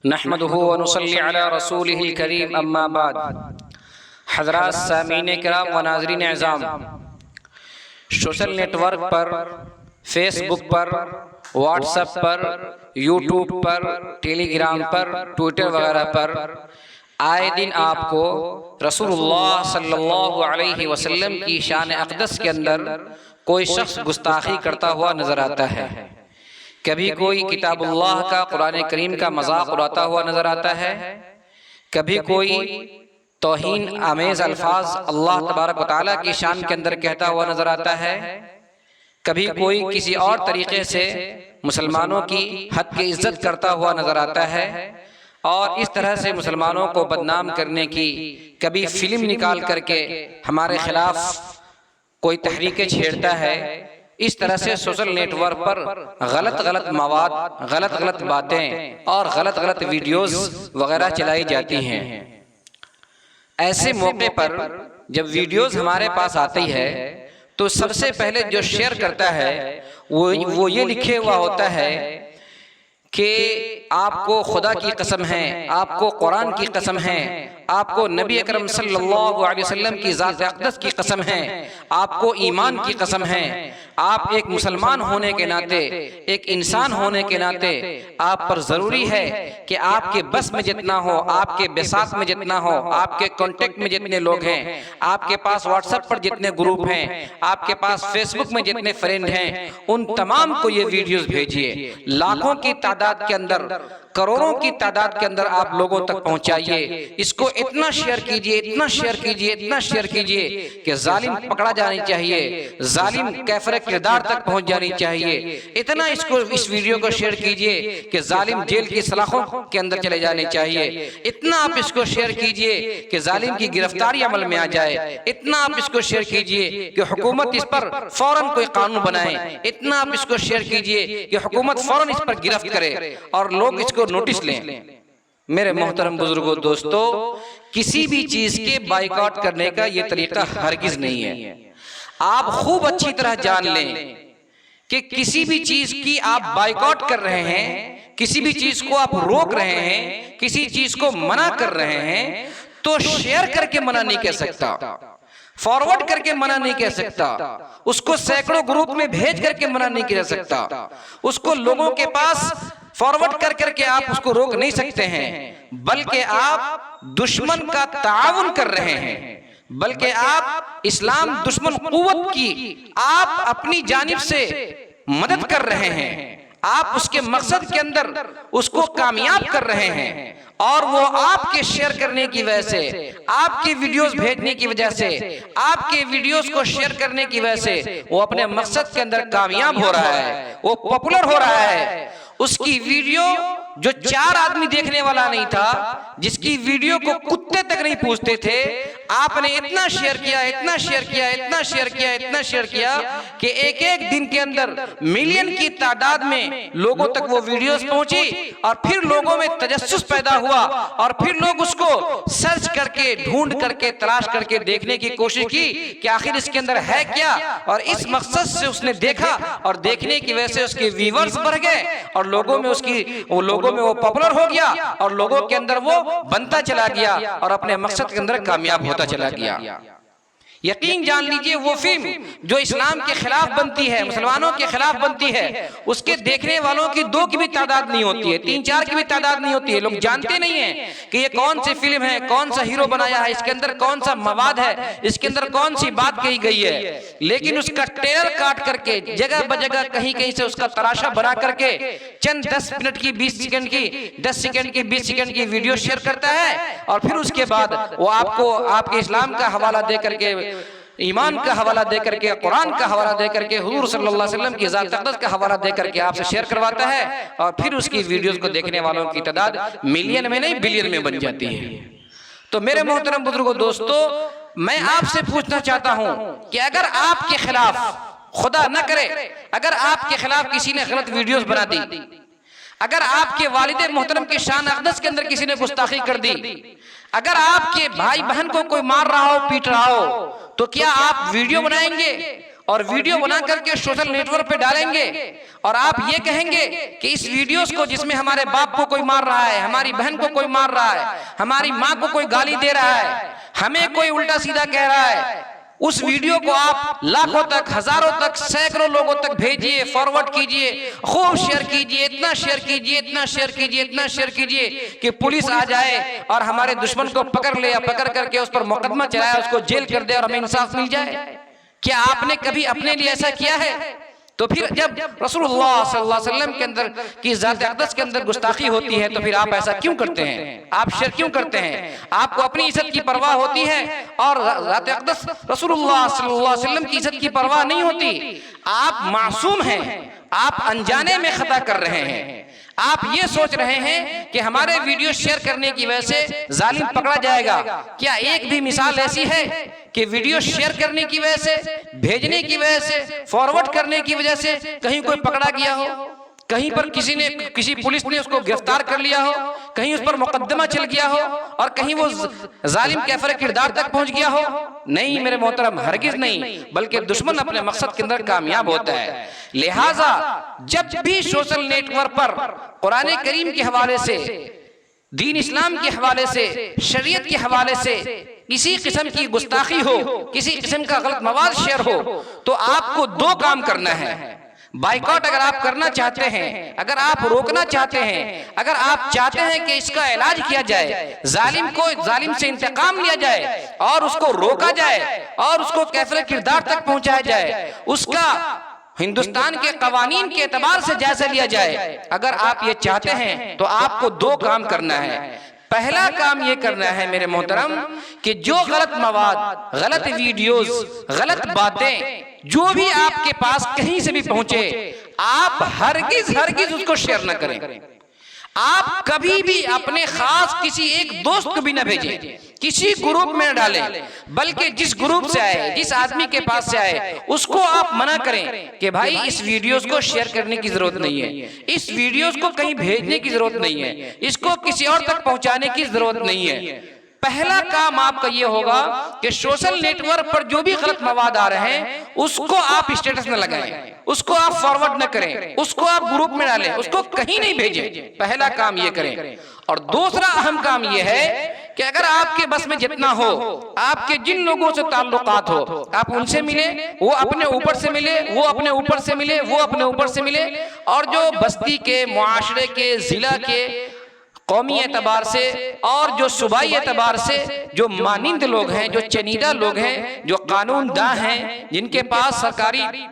नहमदुहु व नुसल्ली अला रसूलिहिल करीम अम्मा बाद। हज़रात सामीन किराम व नाज़रीन एज़ाम, सोशल नेटवर्क पर, फेसबुक पर, व्हाट्सएप पर, यूट्यूब पर, टेलीग्राम पर, ट्विटर वगैरह पर आए दिन आपको रसूलुल्लाह सल्लल्लाहु अलैहि वसल्लम की शान अक़दस के अंदर कोई शख्स गुस्ताखी करता हुआ नज़र आता है। कभी कोई किताबुल्लाह का, कुरान करीम का मजाक उड़ाता हुआ नजर आता है, कभी कोई तौहीन आमेज अल्फाज अल्लाह तबारक व तआला की शान के अंदर कहता हुआ नजर आता है, कभी कोई किसी और तरीके से मुसलमानों की हद की इज्जत करता हुआ नजर आता है और इस तरह से मुसलमानों को बदनाम करने की कभी फिल्म निकाल करके हमारे खिलाफ कोई तहरीकें छेड़ता है। इस तरह से सोशल नेटवर्क पर गलत मवाद, गलत बातें और गलत वीडियोस वगैरह चलाई जाती हैं। ऐसे मौके पर जब वीडियोस हमारे पास आती है तो सबसे पहले जो शेयर करता है वो ये लिखे हुआ होता है कि आपको खुदा की कसम है, आपको कुरान की कसम है, आपको नबी अकरम सल्लल्लाहु अलैहि वसल्लम की ज़ात अक़दस की कसम है, आपको ईमान की कसम है, आप एक मुसलमान होने के नाते, एक इंसान होने के नाते आप पर ज़रूरी है कि आपके बस में जितना हो, आपके बेसात में जितना हो, आपके कॉन्टेक्ट में जितने लोग हैं, आपके पास व्हाट्सएप पर जितने ग्रुप हैं, आपके पास फेसबुक में जितने फ्रेंड हैं, उन तमाम को ये वीडियोस भेजिए। लाखों की तादाद के अंदर, करोड़ों की तादाद के अंदर आप लोगों तक पहुंचाइए। इसको इतना शेयर कीजिए, इतना शेयर कीजिए, इतना शेयर कीजिए कि जालिम पकड़ा जानी चाहिए, जालिम कैफर किरदार तक पहुंच जानी चाहिए। इतना इस वीडियो को शेयर कीजिए कि जालिम जेल की सलाखों के अंदर चले जाने चाहिए। इतना आप इसको शेयर कीजिए कि जालिम की गिरफ्तारी अमल में आ जाए। इतना आप इसको शेयर कीजिए कि हुकूमत इस पर फौरन कोई कानून बनाए। इतना आप इसको शेयर कीजिए कि हुकूमत फौरन इस पर गिरफ्त करे और लोग इसको नोटिस लें। मेरे मोहतरम बुजुर्गों, दोस्तों, किसी भी चीज के बाइकआउट करने का यह तरीका हरगिज नहीं है। आप खूब अच्छी तरह जान लें कि किसी भी चीज की आप बाइकआउट कर रहे हैं, किसी भी चीज को आप रोक रहे हैं, किसी चीज को मना कर रहे हैं, तो शेयर करके मना नहीं कह सकता, फॉरवर्ड करके मना नहीं कह सकता, उसको सैकड़ों ग्रुप में भेज करके मना नहीं कह सकता, उसको लोगों के पास फॉरवर्ड कर करके आप उसको रोक नहीं सकते हैं, बल्कि आप दुश्मन का ताउन कर रहे हैं, बल्कि आप इस्लाम दुश्मन कुव्वत की आप अपनी जानिब से मदद कर रहे हैं। आप उसके मकसद के अंदर उसको कामयाब कर रहे हैं और वो आपके शेयर करने की वजह से, आपके वीडियोस भेजने की वजह से, आपके वीडियोस को शेयर करने की वजह से वो अपने मकसद के अंदर कामयाब हो रहा है, वो पॉपुलर हो रहा है। उसकी वीडियो जो 4 आदमी देखने वाला नहीं था, जिसकी वीडियो को कुत्ते तक नहीं पूछते थे, आपने इतना शेयर किया, इतना शेयर किया, इतना शेयर किया, इतना शेयर किया कि एक दिन के अंदर मिलियन की तादाद में लोगों तक वो वीडियोस पहुंची और फिर लोगों में तजस्सुस पैदा हुआ और फिर लोग उसको सर्च करके, ढूंढ करके, तलाश करके देखने की कोशिश की कि आखिर इसके अंदर है क्या, और इस मकसद से उसने देखा और देखने की वजह से उसके व्यूअर्स बढ़ गए और लोगों में वो पॉपुलर हो गया और लोगों के अंदर वो बनता चला गया और अपने मकसद के अंदर कामयाब होता चला गया। यकीन जान लीजिए, वो फिल्म जो इस्लाम के खिलाफ बनती है, मुसलमानों के खिलाफ बनती है, उसके देखने वालों की 2 की भी तादाद नहीं होती है, 3-4 की भी तादाद नहीं होती है। लोग जानते नहीं है कि ये कौन सी फिल्म है, कौन सा हीरो बनाया है, इसके अंदर कौन सा मवाद है, इसके अंदर कौन सी बात कही गई है। लेकिन उसका ट्रेलर काट करके जगह बजगह कहीं से उसका तराशा बना करके चंद 10 मिनट की, 20 सेकंड की, 10 सेकंड की, 20 सेकंड की वीडियो शेयर करता है और फिर उसके बाद वो आपको आपके इस्लाम का हवाला दे करके, ईमान का हवाला दे करके, कुरान का हवाला दे करके, हुजूर सल्लल्लाहु अलैहि वसल्लम की ज़ात अक़दस का हवाला दे करके आपसे शेयर करवाता है और फिर उसकी वीडियोस को देखने वालों की तादाद मिलियन में नहीं बिलियन में बन जाती है। तो मेरे मोहतरम बुजुर्गों, दोस्तों, मैं आपसे पूछना चाहता हूं कि अगर आपके खिलाफ, खुदा न करे, अगर आपके खिलाफ किसी ने गलत वीडियोस बना दी, अगर आपके वालिद मोहतरम की शान अक़दस के अंदर किसी ने गुस्ताखी कर दी, अगर आपके भाई बहन को कोई मार रहा हो, पीट रहा हो, तो क्या आप वीडियो बनाएंगे और वीडियो बना करके सोशल नेटवर्क पे डालेंगे और आप ये कहेंगे कि इस वीडियोस को जिसमें हमारे बाप को कोई मार रहा है, हमारी बहन को कोई मार रहा है, हमारी माँ को कोई गाली दे रहा है, हमें कोई उल्टा सीधा कह रहा है, उस वीडियो को आप लाखों तक, हजारों तक, सैकड़ों लोगों तक भेजिए, फॉरवर्ड कीजिए, खूब शेयर कीजिए, इतना शेयर कीजिए, इतना शेयर कीजिए, इतना शेयर कीजिए कि पुलिस आ जाए और हमारे दुश्मन को पकड़ ले या पकड़ करके उस पर मुकदमा चलाए, उसको जेल कर दे और हमें इंसाफ मिल जाए। क्या आपने कभी अपने लिए ऐसा किया है? तो फिर जब रसूलुल्लाह सल्लल्लाहु अलैहि वसल्लम के अंदर की ज़ात अक़दस के अंदर गुस्ताखी होती है तो फिर आप ऐसा क्यों करते हैं? आप शेयर क्यों करते हैं? आपको अपनी इज्जत की परवाह होती है और ज़ात अक़दस रसूलुल्लाह सल्लल्लाहु अलैहि वसल्लम की इज्जत की परवाह नहीं होती। आप मासूम हैं, आप अनजाने में खता कर रहे हैं। आप ये सोच रहे हैं कि हमारे वीडियो शेयर करने की वजह से जालिम पकड़ा जाएगा। क्या एक भी मिसाल ऐसी है कि वीडियो शेयर करने की वजह से, भेजने की वजह से, फॉरवर्ड करने की वजह से कहीं कोई पकड़ा गया हो, कहीं पर किसी पुलिस ने उसको गिरफ्तार कर लिया हो, कहीं उस पर मुकदमा चल गया हो और कहीं वो जालिम काफिर किरदार तक पहुंच गया हो? नहीं मेरे मोहतरम, हरगिज नहीं, बल्कि दुश्मन अपने मकसद के अंदर कामयाब होता है। लिहाजा जब भी सोशल नेटवर्क पर कुरान करीम के हवाले से, दीन इस्लाम के हवाले से, शरीयत के हवाले से किसी किस्म की गुस्ताखी हो, किसी किस्म का गलत मवाद शेयर हो, तो आपको दो काम करना है। बाइकआउट अगर आप करना चाहते हैं, अगर आप रोकना चाहते हैं, अगर आप चाहते हैं कि इसका इलाज किया जाए, जालिम से इंतकाम लिया जाए और उसको रोका जाए और उसको काफिर किरदार तक पहुंचाया जाए, उसका हिंदुस्तान के कवानीन के एतबार से जायजा लिया जाए, अगर आप ये चाहते हैं तो आपको दो काम करना है। पहला काम ये करना है मेरे मोहतरम कि जो गलत मवाद, गलत वीडियोस, गलत बातें जो भी आपके पास कहीं से भी पहुंचे, आप हरगिज उसको शेयर न करें। आप कभी भी अपने खास किसी एक दोस्त को भी न भेजें, किसी ग्रुप में न डालें, बल्कि जिस ग्रुप से आए, जिस आदमी के पास से आए, उसको आप मना करें कि भाई इस वीडियोस को शेयर करने की जरूरत नहीं है, इस वीडियोस को कहीं भेजने की जरूरत नहीं है, इसको किसी और तक पहुंचाने की जरूरत नहीं है। पहला काम आपका ये होगा कि सोशल नेटवर्क पर जो भी गलत मवाद आ रहे हैं उसको आप स्टेटस न लगाएं, उसको आप फॉरवर्ड न करें, उसको आप ग्रुप में डालें, उसको कहीं नहीं भेजें। पहला काम ये करें। और दूसरा अहम काम ये है कि अगर आपके बस में जितना हो, आपके जिन लोगों से ताल्लुकात हो, आप उनसे मिले, वो अपने ऊपर से मिले, वो अपने ऊपर से मिले, वो अपने ऊपर से मिले, और जो बस्ती के, मुआशरे के, जिला के, कौमी एतबार से और जो सूबाई एतबार से जो मानिंद लोग हैं, जो चनीदा लोग हैं, जो कानून दा हैं, जिनके पास सरकारी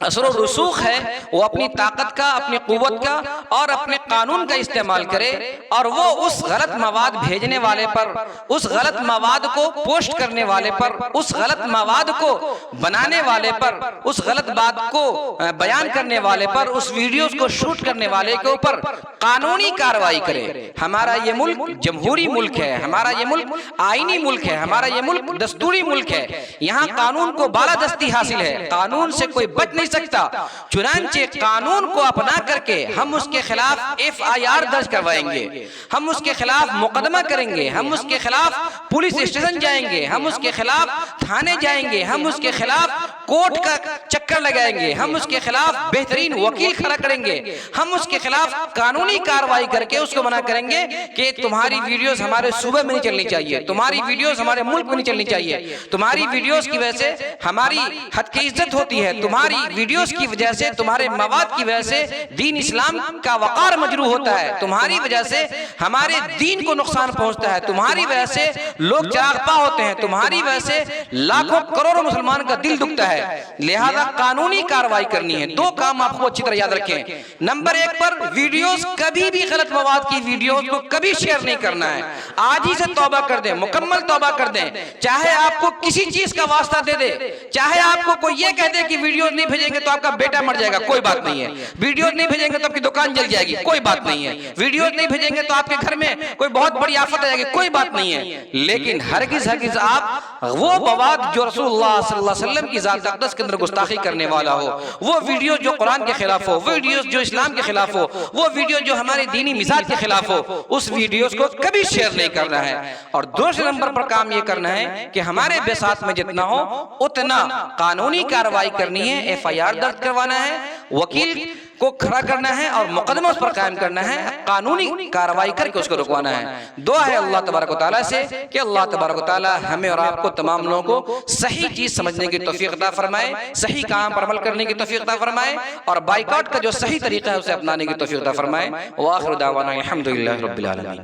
असर और रसूख है, वो अपनी ताकत का, अपनी कुव्वत का और अपने कानून का इस्तेमाल करे और वो उस गलत मवाद भेजने वाले पर, उस गलत मवाद को पोस्ट करने वाले पर, उस गलत मवाद को बनाने वाले पर, उस गलत बात को बयान करने वाले पर, उस वीडियोस को शूट करने वाले के ऊपर कानूनी कार्रवाई करे। हमारा ये मुल्क जमहूरी मुल्क है, हमारा ये मुल्क आईनी मुल्क है, हमारा ये मुल्क दस्तूरी मुल्क है। यहाँ कानून को बालादस्ती हासिल है, कानून से कोई बच नहीं सकता। चुनांचे कानून को अपना करके हम उसके खिलाफ FIR दर्ज करवाएंगे, हम उसके खिलाफ मुकदमा करेंगे, हम उसके खिलाफ पुलिस स्टेशन जाएंगे, हम उसके खिलाफ थाने जाएंगे, हम उसके खिलाफ कोर्ट का चक्कर लगाएंगे, हम उसके खिलाफ बेहतरीन वकील खड़ा करेंगे, हम उसके खिलाफ कानूनी कार्रवाई करके उसको मना करेंगे कि तुम्हारी वीडियोस हमारे सूबे में नहीं चलनी चाहिए, तुम्हारी वीडियोस हमारे मुल्क में नहीं चलनी चाहिए, तुम्हारी वीडियोस की वजह से हमारी हद की इज्जत होती है, तुम्हारी वीडियोस की वजह से, तुम्हारे मवाद की वजह से दीन इस्लाम का वकार मजरू होता है, तुम्हारी वजह से हमारे दीन को नुकसान पहुंचता है, तुम्हारी वजह से लोग चरागपा होते हैं, तुम्हारी वजह से लाखों करोड़ों मुसलमान का दिल दुखता है। लिहाजा कानूनी कार्रवाई करनी है। दो काम आपको अच्छी तरह याद रखें। नंबर 1 पर वीडियोस, कभी भी गलत मवाद की वीडियोस को कभी शेयर नहीं करना है। आज ही से तौबा कर दें, मुकम्मल तौबा कर दें। चाहे आपको किसी चीज का वास्ता दे दे, चाहे आपको कोई ये कह दे कि वीडियोस नहीं भेजे भेजेंगे तो आपका बेटा मर जाएगा, कोई बात नहीं है। वीडियोस नहीं भेजेंगे तो आपकी दुकान जल जाएगी, कोई बात नहीं है। वीडियोस नहीं भेजेंगे तो आपके घर में कोई बहुत बड़ी आफत आ जाएगी, कोई बात नहीं है। लेकिन हरगिज हरगिज आप वो बवाद जो रसूलुल्लाह सल्लल्लाहु अलैहि वसल्लम की ज़ात अक़दस के अंदर गुस्ताखी करने वाला हो, वो वीडियो जो कुरान के खिलाफ हो, वीडियोस जो इस्लाम के खिलाफ हो, वो वीडियो जो हमारे दीनी मिजाज के खिलाफ हो, उस वीडियोस को कभी शेयर नहीं करना है। और दूसरे नंबर पर काम ये करना है कि हमारे बेसात में जितना हो उतना कानूनी कार्रवाई करनी है, FIR दर्ज करवाना है, वकील को खड़ा करना है और मुकदमा उस पर कायम करना है, कानूनी कार्रवाई करके उसको रुकवाना है। दुआ है अल्लाह तबारक व तआला से कि अल्लाह तबारक व तआला हमें और आपको तमाम लोगों को सही चीज समझने की तौफीक अता फरमाए, सही काम पर अमल करने की तौफीक अता फरमाए और बाइकआउट का जो सही तरीका है उसे अपनाने की तौफीक अता फरमाए। व आखिर दावाना अल्हम्दुलिल्लाहि रब्बिल आलमीन।